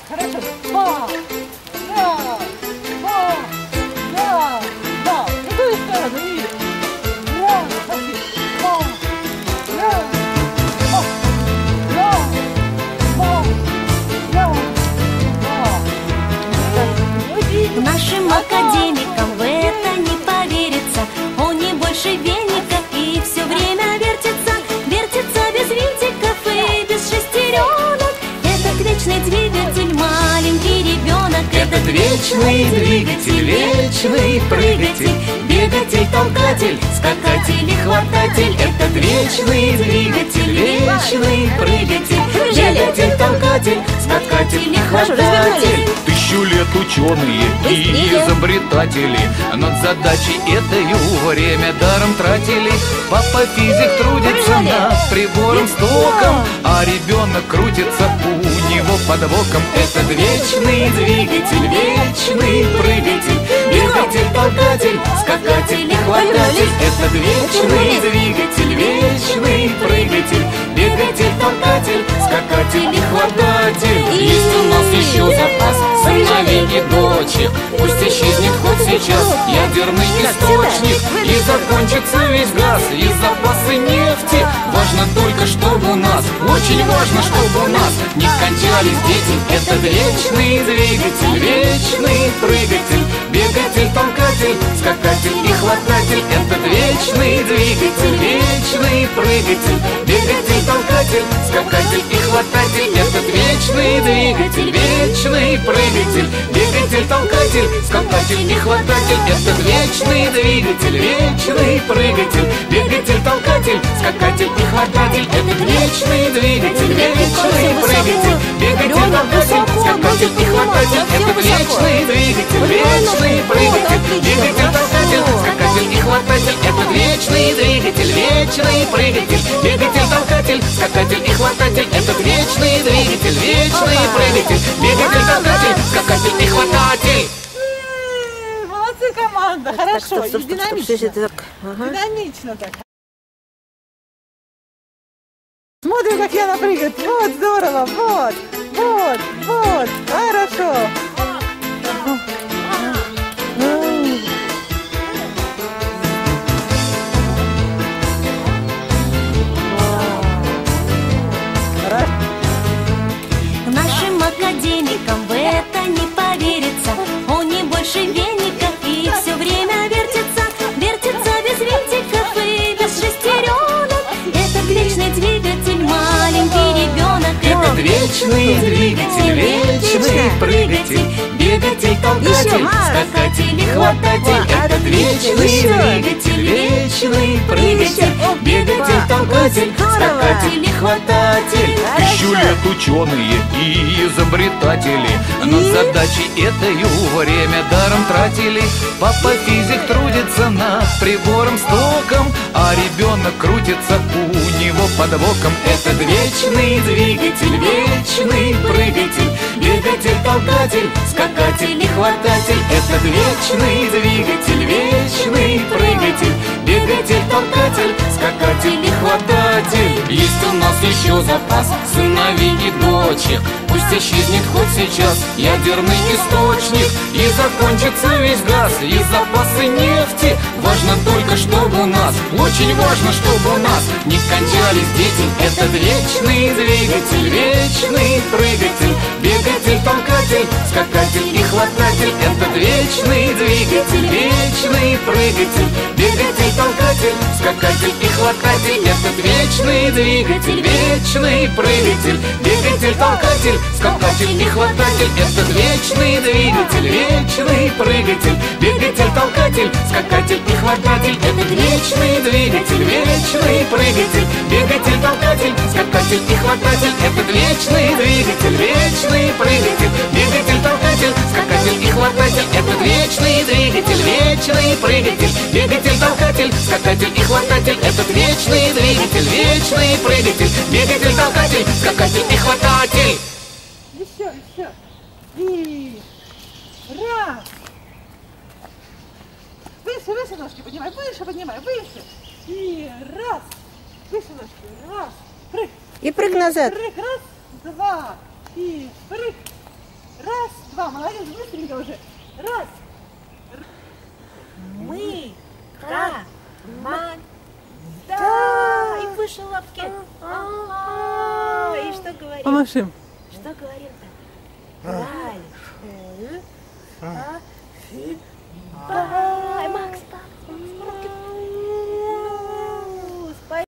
Хорошо. Ба! Да! Ба! Да! Да! В какую сторону? И... Да! Пошли! Ба! Да! Ба! Да! Ба! Да! Да! Нашим академикам в это не поверится. Он не больше веника и все время вертится. Вертится без винтиков и без шестеренок. Этот вечный двигатель, маленький ребенок. Этот вечный двигатель, вечный прыгатель, бегатель, толкатель, скакатель и хвататель. Этот вечный двигатель, вечный прыгатель, бегатель, толкатель, скакатель и хвататель. Тысячу лет ученые и изобретатели над задачей этою время даром тратили. Папа физик трудится над прибором с током, а ребенок крутится у него под боком. Этот вечный двигатель, вечный прыгатель, бегатель, толкатель, скакатель и хвататель. Этот вечный двигатель, вечный прыгатель, бегатель, толкатель, скакатель и хвататель. Есть у нас еще запас сыновей и дочек, пусть исчезнет хоть сейчас ядерный источник и закончится весь газ и запасы нефти. Важно только, чтобы у нас, очень важно, чтобы у нас не кончались дети. Этот вечный двигатель, вечный прыгатель, бегатель, толкатель, скакатель и хвататель. Этот вечный двигатель, вечный прыгатель, бегатель, толкатель, скакатель и хвататель. Этот вечный двигатель, вечный прыгатель, бегатель, толкатель, скакатель и хвататель. Этот вечный двигатель, вечный прыгатель, бегатель, толкатель, скакатель и хвататель. Этот вечный двигатель, вечный прыгатель, бегатель, толкатель, скакатель и хвататель. Этот вечный двигатель, вечный прыгатель, бегатель, толкатель, скакатель и хвататель. Этот вечный двигатель, вечный прыгатель, бегатель, толкатель, скакатель и хвататель. Этот вечный двигатель, вечный прыгатель, бегатель, толкатель, скакатель и хвататель. Молодцы, команда! Хорошо, и динамично. Ага. Динамично так. Смотрим, как Яна прыгает. Вот, здорово, вот, вот, вот. Хорошо. Нашим академикам в это не поверится. Он не больше веника и все время вертится. Вертится без винтиков и без шестеренок. Этот вечный двигатель, маленький ребенок. Этот вечный двигатель, вечный прыгатель, бегатель, толкатель, скакатель и хвататель. Этот вечный двигатель, вечный прыгатель, бегатель, толкатель, скакатель и хвататель. Тысячу лет ученые и изобретатели над задачей этою время даром тратили. Папа физик трудится над прибором с током, а ребенок крутится у него под боком. Этот вечный двигатель, вечный прыгатель, бегатель, толкатель, скакатель и хвататель. Этот вечный двигатель, вечный прыгатель, бегатель, толкатель, скакатель и хвататель. Есть у нас еще запас сыновей и дочек, пусть исчезнет хоть сейчас ядерный источник и закончится весь газ и запасы нефти. Важно только, чтобы у нас, очень важно, чтобы у нас не кончались дети. Этот вечный двигатель, вечный прыгатель, бегатель, толкатель, скакатель и хвататель. Этот вечный двигатель, вечный прыгатель, бегатель, толкатель, скакатель и хвататель. Этот вечный двигатель, вечный прыгатель, бегатель, толкатель, скакатель и хвататель. Этот вечный двигатель, вечный прыгатель, бегатель, толкатель, скакатель и хвататель. Этот вечный двигатель, вечный прыгатель, бегатель, толкатель, скакатель и хвататель. Этот вечный двигатель, вечный прыгатель, бегатель, толкатель, скакатель и хвататель. Этот вечный двигатель, вечный прыгатель, бегатель, толкатель, скакатель и хвататель. Этот вечный двигатель, вечный прыгатель, бегатель, толкатель, скакатель и хвататель. Еще. И раз. Выше ножки поднимай, выше поднимай, выше. И раз. Выше ножки, раз. Прыг. И прыг назад. Прыг, раз, два. И прыг. Раз, два. Молодец, быстренько уже. Раз. Мы команда. И выше лапки. И что говорим? Помашим. Что говорим-то?